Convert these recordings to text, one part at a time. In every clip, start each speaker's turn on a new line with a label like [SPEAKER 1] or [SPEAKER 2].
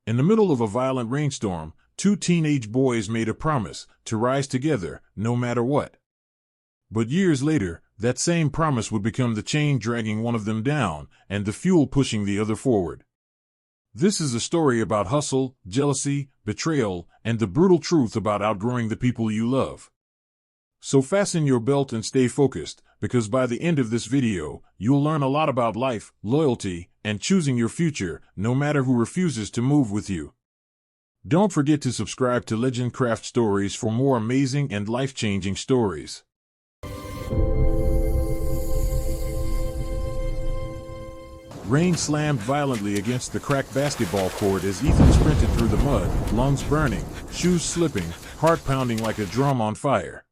[SPEAKER 1] In the middle of a violent rainstorm, two teenage boys made a promise to rise together, no matter what. But years later, that same promise would become the chain dragging one of them down and the fuel pushing the other forward. This is a story about hustle, jealousy, betrayal, and the brutal truth about outgrowing the people you love. So fasten your belt and stay focused, because by the end of this video, you'll learn a lot about life, loyalty, and choosing your future, no matter who refuses to move with you. Don't forget to subscribe to Legend Craft Stories for more amazing and life-changing stories. Rain slammed violently against the cracked basketball court as Ethan sprinted through the mud, lungs burning, shoes slipping, heart pounding like a drum on fire.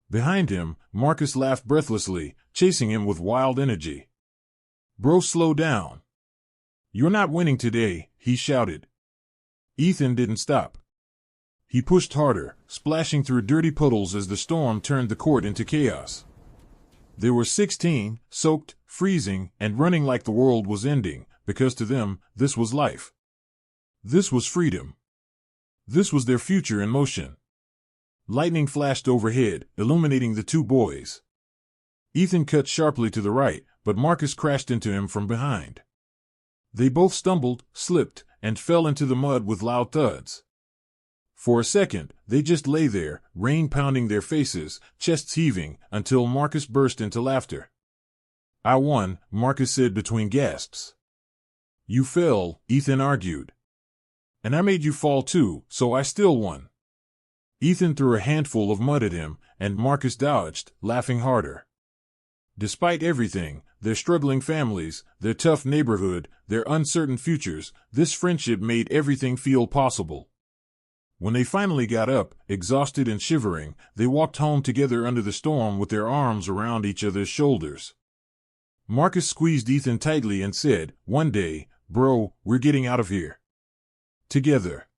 [SPEAKER 1] Behind him, Marcus laughed breathlessly, chasing him with wild energy. "Bro, slow down. You're not winning today," he shouted. Ethan didn't stop. He pushed harder, splashing through dirty puddles as the storm turned the court into chaos. They were 16, soaked, freezing, and running like the world was ending, because to them, this was life. This was freedom. This was their future in motion. Lightning flashed overhead, illuminating the two boys. Ethan cut sharply to the right, but Marcus crashed into him from behind. They both stumbled, slipped, and fell into the mud with loud thuds. For a second, they just lay there, rain pounding their faces, chests heaving, until Marcus burst into laughter. "I won," Marcus said between gasps. "You fell," Ethan argued. "And I made you fall too, so I still won." Ethan threw a handful of mud at him, and Marcus dodged, laughing harder. Despite everything, their struggling families, their tough neighborhood, their uncertain futures, this friendship made everything feel possible. When they finally got up, exhausted and shivering, they walked home together under the storm with their arms around each other's shoulders. Marcus squeezed Ethan tightly and said, "One day, bro, we're getting out of here. Together.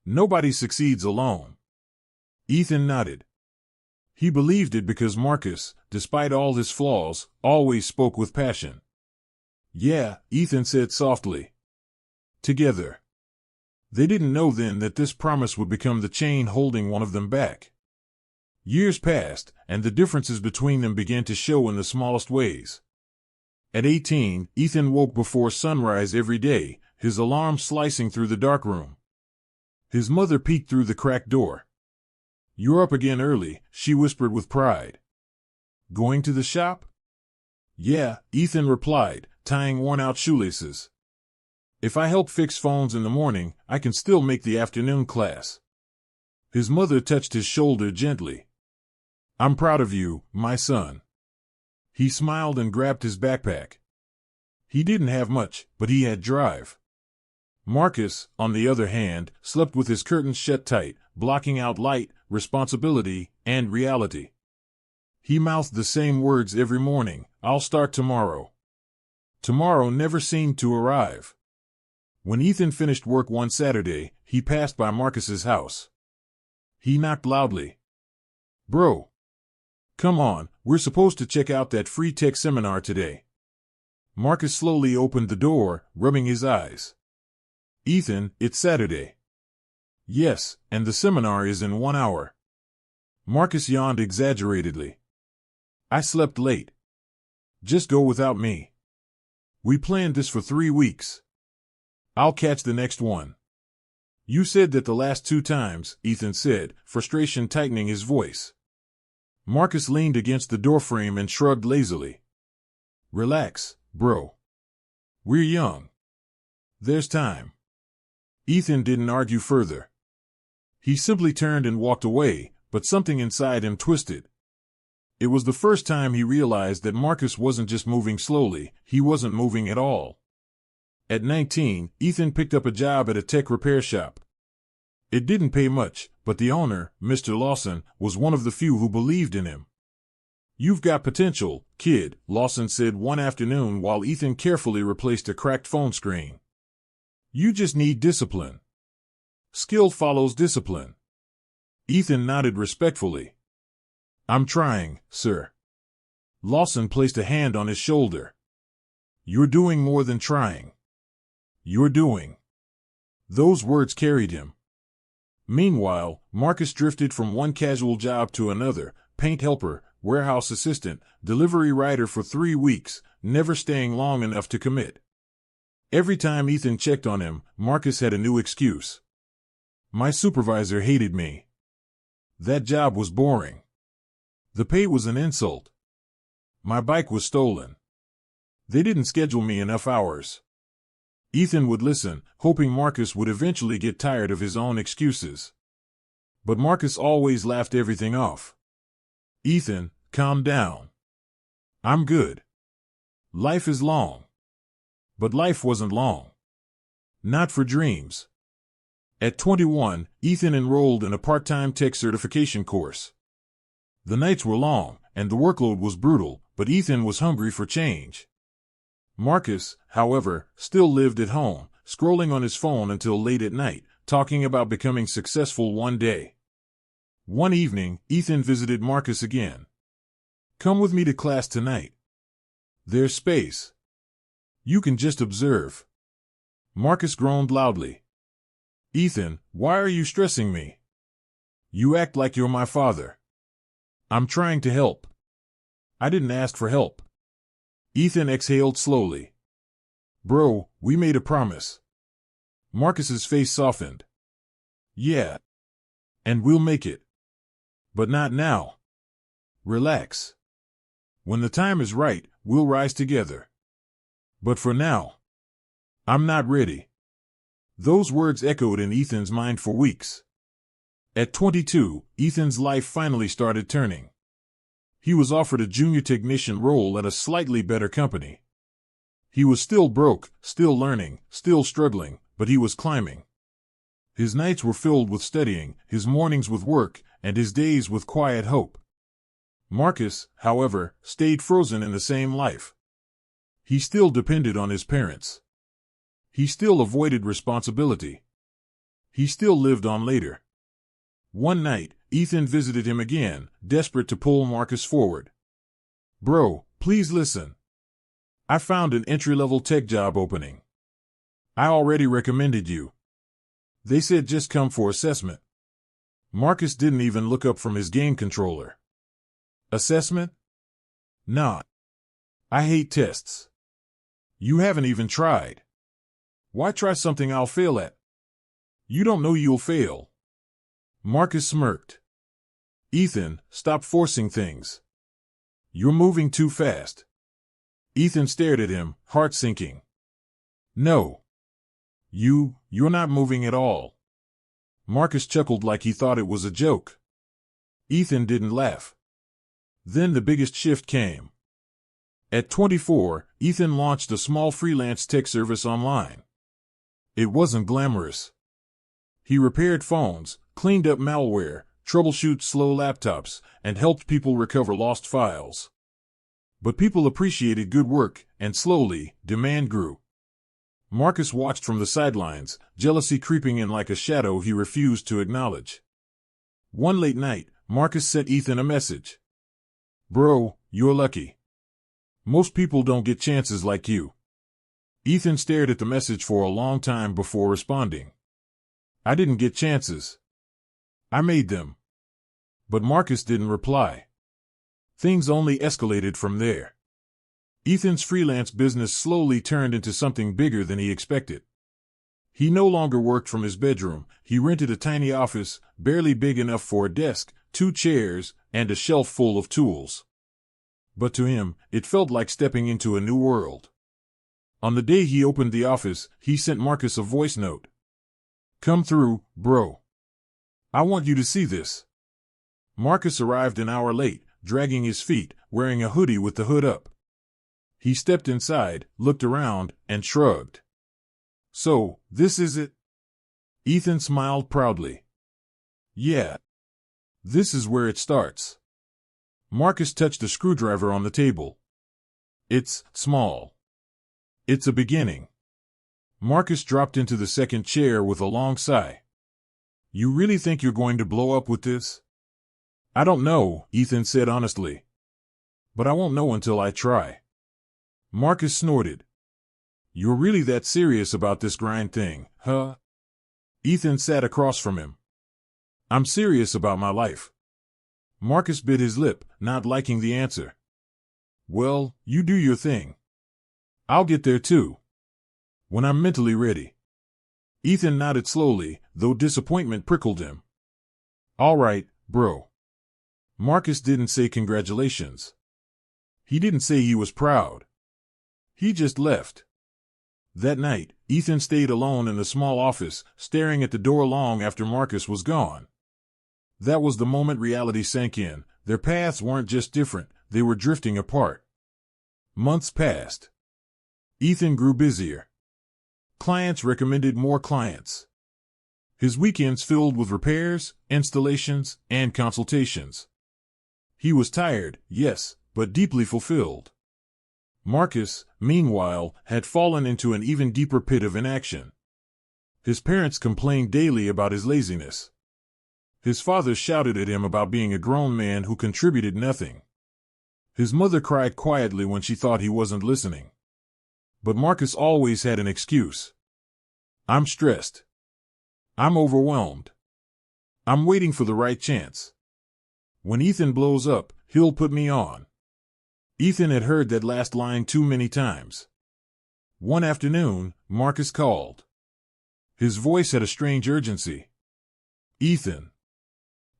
[SPEAKER 1] Nobody succeeds alone." Ethan nodded. He believed it because Marcus, despite all his flaws, always spoke with passion. "Yeah," Ethan said softly. "Together." They didn't know then that this promise would become the chain holding one of them back. Years passed, and the differences between them began to show in the smallest ways. At 18, Ethan woke before sunrise every day, his alarm slicing through the dark room. His mother peeked through the cracked door. "You're up again early," she whispered with pride. "Going to the shop?" "Yeah," Ethan replied, tying worn-out shoelaces. "If I help fix phones in the morning, I can still make the afternoon class." His mother touched his shoulder gently. "I'm proud of you, my son." He smiled and grabbed his backpack. He didn't have much, but he had drive. Marcus, on the other hand, slept with his curtains shut tight, blocking out light, responsibility, and reality. He mouthed the same words every morning, "I'll start tomorrow." Tomorrow never seemed to arrive. When Ethan finished work one Saturday, he passed by Marcus's house. He knocked loudly. "Bro. Come on, we're supposed to check out that free tech seminar today." Marcus slowly opened the door, rubbing his eyes. "Ethan, it's Saturday." "Yes, and the seminar is in 1 hour." Marcus yawned exaggeratedly. "I slept late. Just go without me. We planned this for 3 weeks. I'll catch the next one." "You said that the last 2 times," Ethan said, frustration tightening his voice. Marcus leaned against the doorframe and shrugged lazily. "Relax, bro. We're young. There's time." Ethan didn't argue further. He simply turned and walked away, but something inside him twisted. It was the first time he realized that Marcus wasn't just moving slowly, he wasn't moving at all. At 19, Ethan picked up a job at a tech repair shop. It didn't pay much, but the owner, Mr. Lawson, was one of the few who believed in him. "You've got potential, kid," Lawson said one afternoon while Ethan carefully replaced a cracked phone screen. "You just need discipline. Skill follows discipline." Ethan nodded respectfully. "I'm trying, sir." Lawson placed a hand on his shoulder. "You're doing more than trying. You're doing." Those words carried him. Meanwhile, Marcus drifted from one casual job to another: paint helper, warehouse assistant, delivery rider for 3 weeks, never staying long enough to commit. Every time Ethan checked on him, Marcus had a new excuse. My supervisor hated me. That job was boring. The pay was an insult. My bike was stolen. They didn't schedule me enough hours. Ethan would listen, hoping Marcus would eventually get tired of his own excuses. But Marcus always laughed everything off. Ethan, calm down. I'm good. Life is long. But life wasn't long. Not for dreams. At 21, Ethan enrolled in a part-time tech certification course. The nights were long, and the workload was brutal, but Ethan was hungry for change. Marcus, however, still lived at home, scrolling on his phone until late at night, talking about becoming successful one day. One evening, Ethan visited Marcus again. Come with me to class tonight. There's space. You can just observe. Marcus groaned loudly. Ethan, why are you stressing me? You act like you're my father. I'm trying to help. I didn't ask for help. Ethan exhaled slowly. Bro, we made a promise. Marcus's face softened. Yeah. And we'll make it. But not now. Relax. When the time is right, we'll rise together. But for now, I'm not ready. Those words echoed in Ethan's mind for weeks. At 22, Ethan's life finally started turning. He was offered a junior technician role at a slightly better company. He was still broke, still learning, still struggling, but he was climbing. His nights were filled with studying, his mornings with work, and his days with quiet hope. Marcus, however, stayed frozen in the same life. He still depended on his parents. He still avoided responsibility. He still lived on later. One night, Ethan visited him again, desperate to pull Marcus forward. Bro, please listen. I found an entry-level tech job opening. I already recommended you. They said just come for assessment. Marcus didn't even look up from his game controller. Assessment? Nah. I hate tests. You haven't even tried. Why try something I'll fail at? You don't know you'll fail. Marcus smirked. Ethan, stop forcing things. You're moving too fast. Ethan stared at him, heart sinking. No. You're not moving at all. Marcus chuckled like he thought it was a joke. Ethan didn't laugh. Then the biggest shift came. At 24, Ethan launched a small freelance tech service online. It wasn't glamorous. He repaired phones, cleaned up malware, troubleshoot slow laptops, and helped people recover lost files. But people appreciated good work, and slowly, demand grew. Marcus watched from the sidelines, jealousy creeping in like a shadow he refused to acknowledge. One late night, Marcus sent Ethan a message. Bro, you're lucky. Most people don't get chances like you. Ethan stared at the message for a long time before responding. I didn't get chances. I made them. But Marcus didn't reply. Things only escalated from there. Ethan's freelance business slowly turned into something bigger than he expected. He no longer worked from his bedroom. He rented a tiny office, barely big enough for a desk, 2 chairs, and a shelf full of tools. But to him, it felt like stepping into a new world. On the day he opened the office, he sent Marcus a voice note. Come through, bro. I want you to see this. Marcus arrived an hour late, dragging his feet, wearing a hoodie with the hood up. He stepped inside, looked around, and shrugged. So, this is it? Ethan smiled proudly. Yeah. This is where it starts. Marcus touched a screwdriver on the table. It's small. It's a beginning. Marcus dropped into the second chair with a long sigh. You really think you're going to blow up with this? I don't know, Ethan said honestly. But I won't know until I try. Marcus snorted. You're really that serious about this grind thing, huh? Ethan sat across from him. I'm serious about my life. Marcus bit his lip, not liking the answer. Well, you do your thing. I'll get there too. When I'm mentally ready. Ethan nodded slowly, though disappointment prickled him. All right, bro. Marcus didn't say congratulations. He didn't say he was proud. He just left. That night, Ethan stayed alone in the small office, staring at the door long after Marcus was gone. That was the moment reality sank in. Their paths weren't just different, they were drifting apart. Months passed. Ethan grew busier. Clients recommended more clients. His weekends filled with repairs, installations, and consultations. He was tired, yes, but deeply fulfilled. Marcus, meanwhile, had fallen into an even deeper pit of inaction. His parents complained daily about his laziness. His father shouted at him about being a grown man who contributed nothing. His mother cried quietly when she thought he wasn't listening. But Marcus always had an excuse. I'm stressed. I'm overwhelmed. I'm waiting for the right chance. When Ethan blows up, he'll put me on. Ethan had heard that last line too many times. One afternoon, Marcus called. His voice had a strange urgency. Ethan.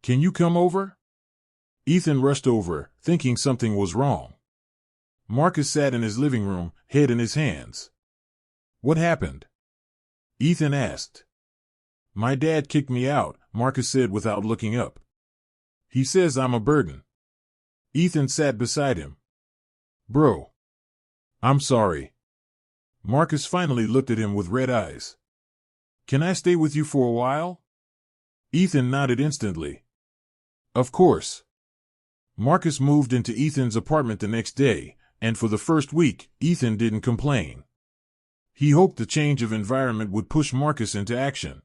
[SPEAKER 1] Can you come over? Ethan rushed over, thinking something was wrong. Marcus sat in his living room, head in his hands. What happened? Ethan asked. My dad kicked me out, Marcus said without looking up. He says I'm a burden. Ethan sat beside him. Bro. I'm sorry. Marcus finally looked at him with red eyes. Can I stay with you for a while? Ethan nodded instantly. Of course. Marcus moved into Ethan's apartment the next day, and for the first week, Ethan didn't complain. He hoped the change of environment would push Marcus into action.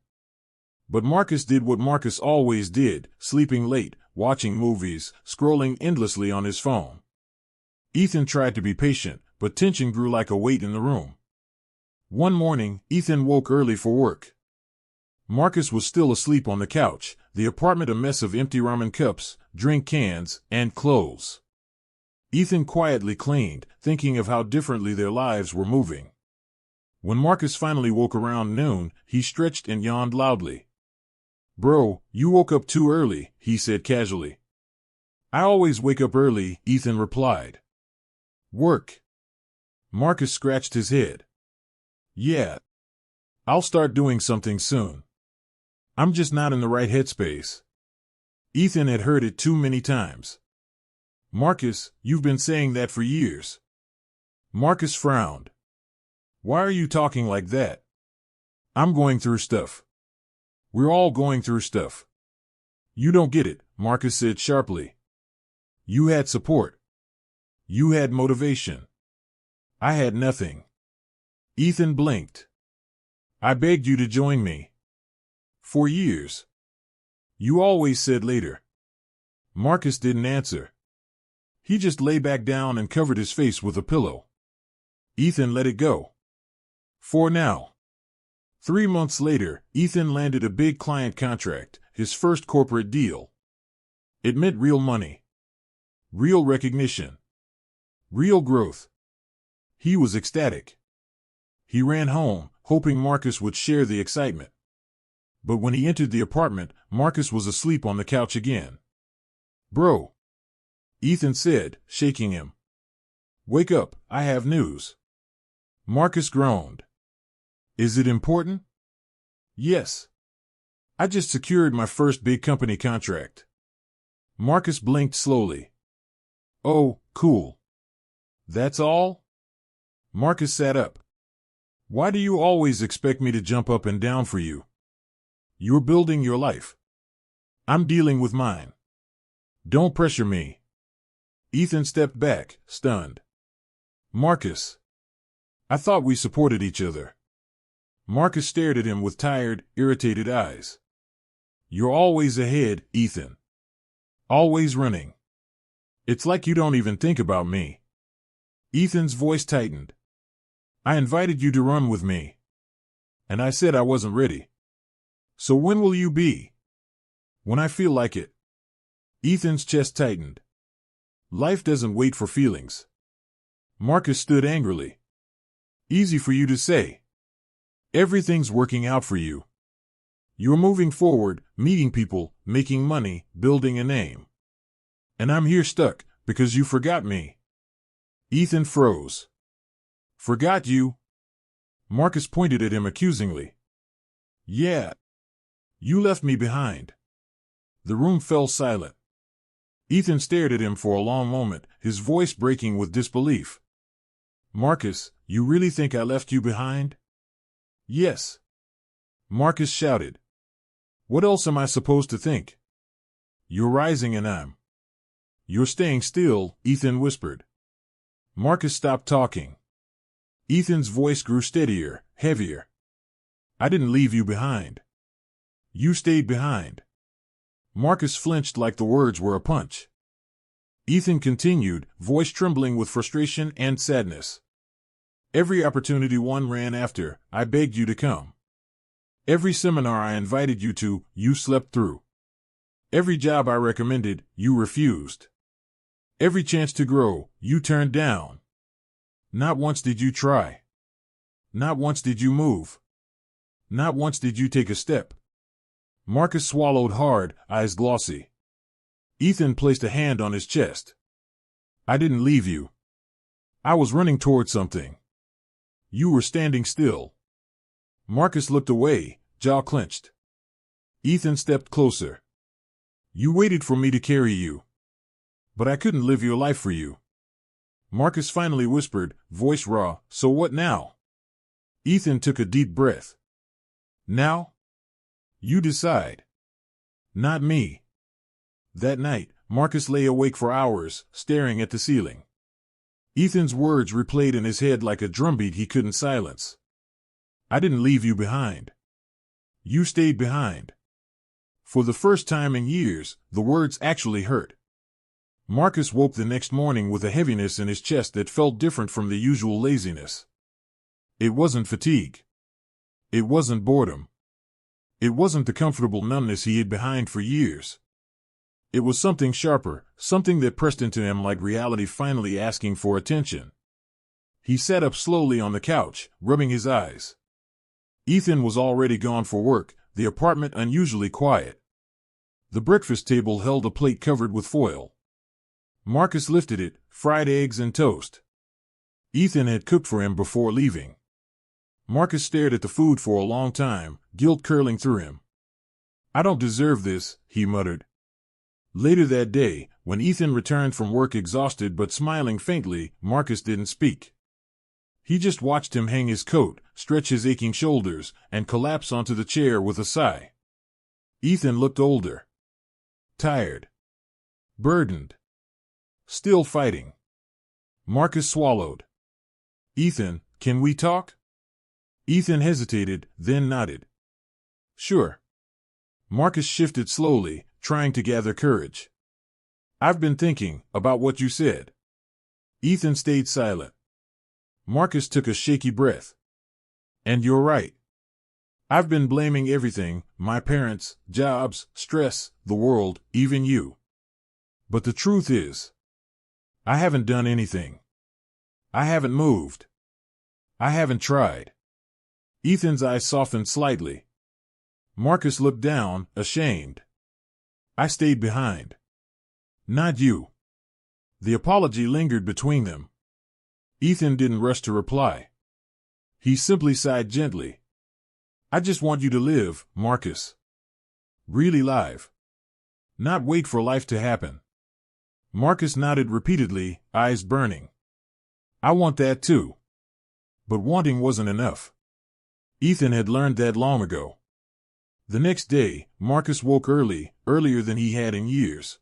[SPEAKER 1] But Marcus did what Marcus always did, sleeping late, watching movies, scrolling endlessly on his phone. Ethan tried to be patient, but tension grew like a weight in the room. One morning, Ethan woke early for work. Marcus was still asleep on the couch, the apartment a mess of empty ramen cups, drink cans, and clothes. Ethan quietly cleaned, thinking of how differently their lives were moving. When Marcus finally woke around noon, he stretched and yawned loudly. Bro, you woke up too early, he said casually. I always wake up early, Ethan replied. Work. Marcus scratched his head. Yeah. I'll start doing something soon. I'm just not in the right headspace. Ethan had heard it too many times. Marcus, you've been saying that for years. Marcus frowned. Why are you talking like that? I'm going through stuff. We're all going through stuff. You don't get it, Marcus said sharply. You had support. You had motivation. I had nothing. Ethan blinked. I begged you to join me. For years. You always said later. Marcus didn't answer. He just lay back down and covered his face with a pillow. Ethan let it go. For now. 3 months later, Ethan landed a big client contract, his first corporate deal. It meant real money. Real recognition. Real growth. He was ecstatic. He ran home, hoping Marcus would share the excitement. But when he entered the apartment, Marcus was asleep on the couch again. Bro. Ethan said, shaking him. Wake up, I have news. Marcus groaned. Is it important? Yes. I just secured my first big company contract. Marcus blinked slowly. Oh, cool. That's all? Marcus sat up. Why do you always expect me to jump up and down for you? You're building your life. I'm dealing with mine. Don't pressure me. Ethan stepped back, stunned. Marcus. I thought we supported each other. Marcus stared at him with tired, irritated eyes. You're always ahead, Ethan. Always running. It's like you don't even think about me. Ethan's voice tightened. I invited you to run with me. And I said I wasn't ready. So when will you be? When I feel like it. Ethan's chest tightened. Life doesn't wait for feelings. Marcus stood angrily. Easy for you to say. Everything's working out for you. You're moving forward, meeting people, making money, building a name. And I'm here stuck, because you forgot me. Ethan froze. Forgot you? Marcus pointed at him accusingly. Yeah. You left me behind. The room fell silent. Ethan stared at him for a long moment, his voice breaking with disbelief. Marcus, you really think I left you behind? Yes. Marcus shouted. What else am I supposed to think? You're rising and I'm. You're staying still, Ethan whispered. Marcus stopped talking. Ethan's voice grew steadier, heavier. I didn't leave you behind. You stayed behind. Marcus flinched like the words were a punch. Ethan continued, voice trembling with frustration and sadness. Every opportunity one ran after, I begged you to come. Every seminar I invited you to, you slept through. Every job I recommended, you refused. Every chance to grow, you turned down. Not once did you try. Not once did you move. Not once did you take a step. Marcus swallowed hard, eyes glossy. Ethan placed a hand on his chest. I didn't leave you. I was running toward something. You were standing still. Marcus looked away, jaw clenched. Ethan stepped closer. You waited for me to carry you. But I couldn't live your life for you. Marcus finally whispered, voice raw, so what now? Ethan took a deep breath. Now? You decide. Not me. That night, Marcus lay awake for hours, staring at the ceiling. Ethan's words replayed in his head like a drumbeat he couldn't silence. I didn't leave you behind. You stayed behind. For the first time in years, the words actually hurt. Marcus woke the next morning with a heaviness in his chest that felt different from the usual laziness. It wasn't fatigue. It wasn't boredom. It wasn't the comfortable numbness he hid behind for years. It was something sharper, something that pressed into him like reality finally asking for attention. He sat up slowly on the couch, rubbing his eyes. Ethan was already gone for work, the apartment unusually quiet. The breakfast table held a plate covered with foil. Marcus lifted it, fried eggs and toast. Ethan had cooked for him before leaving. Marcus stared at the food for a long time, guilt curling through him. I don't deserve this, he muttered. Later that day, when Ethan returned from work exhausted but smiling faintly, Marcus didn't speak. He just watched him hang his coat, stretch his aching shoulders, and collapse onto the chair with a sigh. Ethan looked older. Tired. Burdened. Still fighting. Marcus swallowed. Ethan, can we talk? Ethan hesitated, then nodded. Sure. Marcus shifted slowly, trying to gather courage. I've been thinking about what you said. Ethan stayed silent. Marcus took a shaky breath. And you're right. I've been blaming everything, my parents, jobs, stress, the world, even you. But the truth is, I haven't done anything. I haven't moved. I haven't tried. Ethan's eyes softened slightly. Marcus looked down, ashamed. I stayed behind. Not you. The apology lingered between them. Ethan didn't rush to reply. He simply sighed gently. I just want you to live, Marcus. Really live. Not wait for life to happen. Marcus nodded repeatedly, eyes burning. I want that too. But wanting wasn't enough. Ethan had learned that long ago. The next day, Marcus woke early, earlier than he had in years.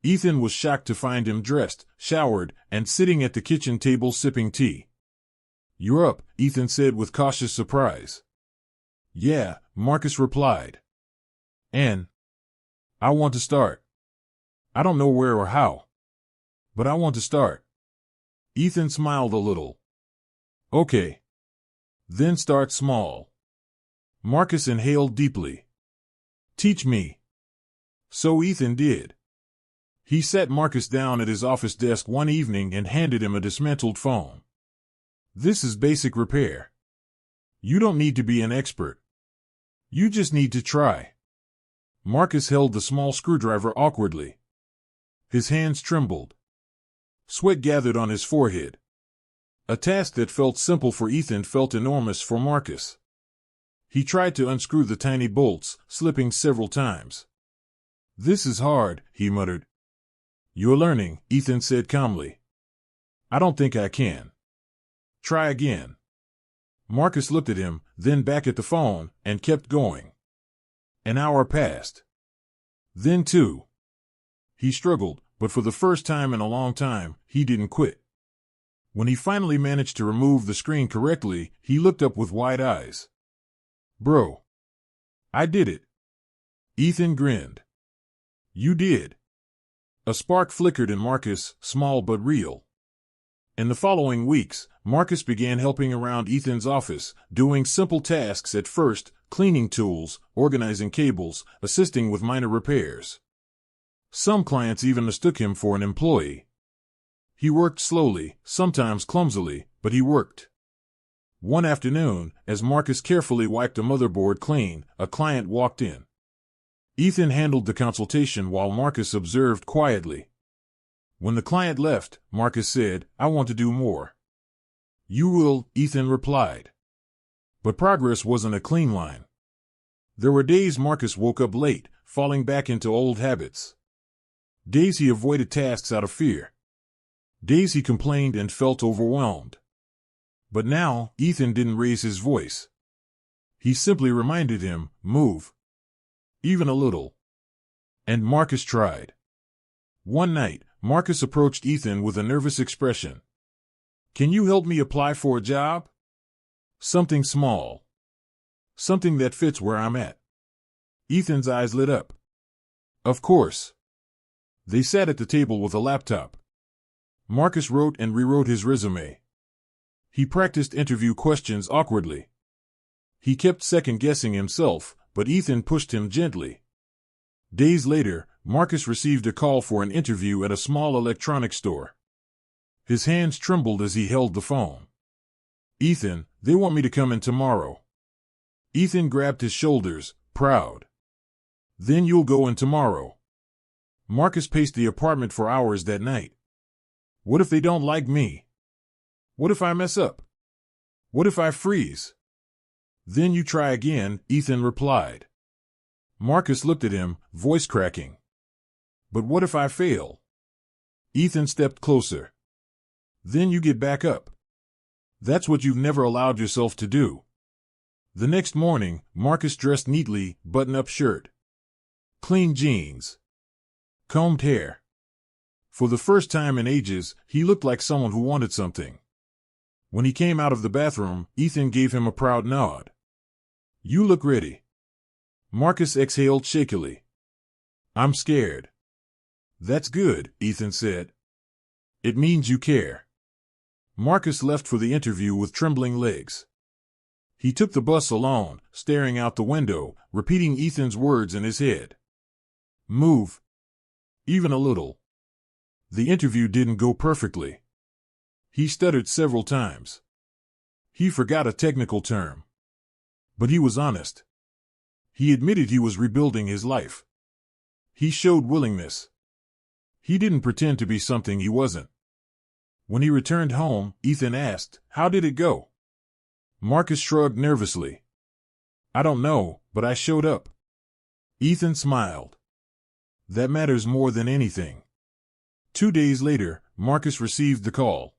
[SPEAKER 1] Ethan was shocked to find him dressed, showered, and sitting at the kitchen table sipping tea. You're up, Ethan said with cautious surprise. Yeah, Marcus replied. And I want to start. I don't know where or how. But I want to start. Ethan smiled a little. Okay. Then start small. Marcus inhaled deeply. Teach me. So Ethan did. He sat Marcus down at his office desk one evening and handed him a dismantled phone. This is basic repair. You don't need to be an expert. You just need to try. Marcus held the small screwdriver awkwardly. His hands trembled. Sweat gathered on his forehead. A task that felt simple for Ethan felt enormous for Marcus. He tried to unscrew the tiny bolts, slipping several times. This is hard, he muttered. You're learning, Ethan said calmly. I don't think I can. Try again. Marcus looked at him, then back at the phone, and kept going. An hour passed. Then 2. He struggled, but for the first time in a long time, he didn't quit. When he finally managed to remove the screen correctly, he looked up with wide eyes. Bro. I did it. Ethan grinned. You did. A spark flickered in Marcus, small but real. In the following weeks, Marcus began helping around Ethan's office, doing simple tasks at first, cleaning tools, organizing cables, assisting with minor repairs. Some clients even mistook him for an employee. He worked slowly, sometimes clumsily, but he worked. One afternoon, as Marcus carefully wiped a motherboard clean, a client walked in. Ethan handled the consultation while Marcus observed quietly. When the client left, Marcus said, I want to do more. You will, Ethan replied. But progress wasn't a clean line. There were days Marcus woke up late, falling back into old habits. Days he avoided tasks out of fear. Days he complained and felt overwhelmed. But now, Ethan didn't raise his voice. He simply reminded him, move. Even a little. And Marcus tried. One night, Marcus approached Ethan with a nervous expression. Can you help me apply for a job? Something small. Something that fits where I'm at. Ethan's eyes lit up. Of course. They sat at the table with a laptop. Marcus wrote and rewrote his resume. He practiced interview questions awkwardly. He kept second-guessing himself, but Ethan pushed him gently. Days later, Marcus received a call for an interview at a small electronics store. His hands trembled as he held the phone. Ethan, they want me to come in tomorrow. Ethan grabbed his shoulders, proud. Then you'll go in tomorrow. Marcus paced the apartment for hours that night. What if they don't like me? What if I mess up? What if I freeze? Then you try again, Ethan replied. Marcus looked at him, voice cracking. But what if I fail? Ethan stepped closer. Then you get back up. That's what you've never allowed yourself to do. The next morning, Marcus dressed neatly, button-up shirt. Clean jeans. Combed hair. For the first time in ages, he looked like someone who wanted something. When he came out of the bathroom, Ethan gave him a proud nod. You look ready. Marcus exhaled shakily. I'm scared. That's good, Ethan said. It means you care. Marcus left for the interview with trembling legs. He took the bus alone, staring out the window, repeating Ethan's words in his head. Move. Even a little. The interview didn't go perfectly. He stuttered several times. He forgot a technical term. But he was honest. He admitted he was rebuilding his life. He showed willingness. He didn't pretend to be something he wasn't. When he returned home, Ethan asked, How did it go? Marcus shrugged nervously. I don't know, but I showed up. Ethan smiled. That matters more than anything. 2 days later, Marcus received the call.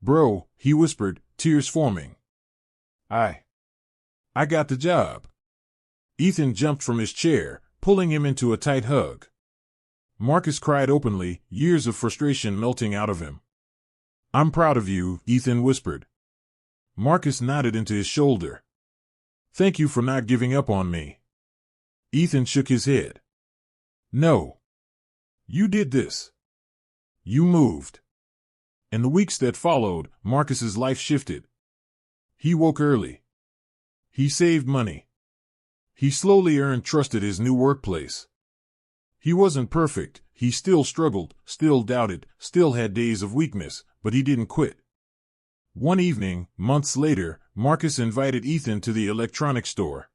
[SPEAKER 1] Bro, he whispered, tears forming. I got the job. Ethan jumped from his chair, pulling him into a tight hug. Marcus cried openly, years of frustration melting out of him. I'm proud of you, Ethan whispered. Marcus nodded into his shoulder. Thank you for not giving up on me. Ethan shook his head. No. You did this. You moved. In the weeks that followed, Marcus's life shifted. He woke early. He saved money. He slowly earned trust at his new workplace. He wasn't perfect, he still struggled, still doubted, still had days of weakness, but he didn't quit. One evening, months later, Marcus invited Ethan to the electronics store.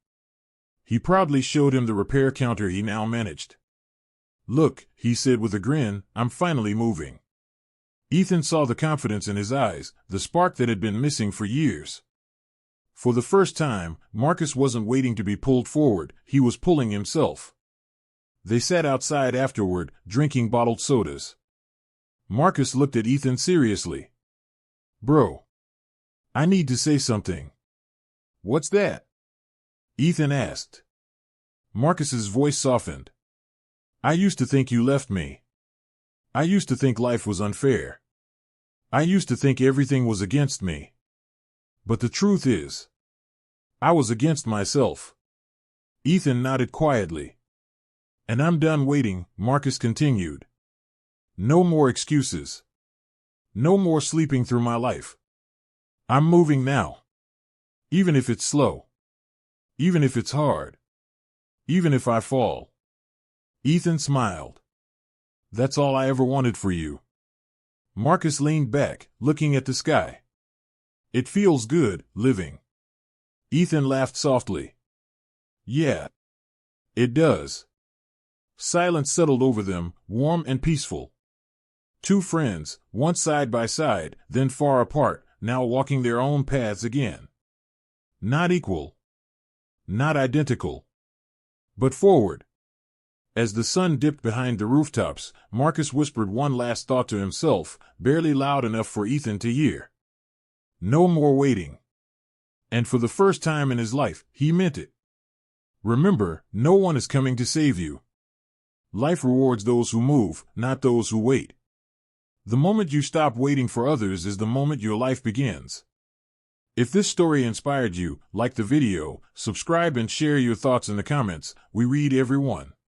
[SPEAKER 1] He proudly showed him the repair counter he now managed. "Look," he said with a grin, "I'm finally moving." Ethan saw the confidence in his eyes, the spark that had been missing for years. For the first time, Marcus wasn't waiting to be pulled forward, he was pulling himself. They sat outside afterward, drinking bottled sodas. Marcus looked at Ethan seriously. "Bro, I need to say something." "What's that?" Ethan asked. Marcus's voice softened. "I used to think you left me. I used to think life was unfair. I used to think everything was against me. But the truth is, I was against myself." Ethan nodded quietly. "And I'm done waiting," Marcus continued. "No more excuses. No more sleeping through my life. I'm moving now. Even if it's slow. Even if it's hard. Even if I fall." Ethan smiled. "That's all I ever wanted for you." Marcus leaned back, looking at the sky. "It feels good, living." Ethan laughed softly. "Yeah, it does." Silence settled over them, warm and peaceful. Two friends, once side by side, then far apart, now walking their own paths again. Not equal. Not identical. But forward. As the sun dipped behind the rooftops, Marcus whispered one last thought to himself, barely loud enough for Ethan to hear. No more waiting. And for the first time in his life, he meant it. Remember, no one is coming to save you. Life rewards those who move, not those who wait. The moment you stop waiting for others is the moment your life begins. If this story inspired you, like the video, subscribe and share your thoughts in the comments. We read every one.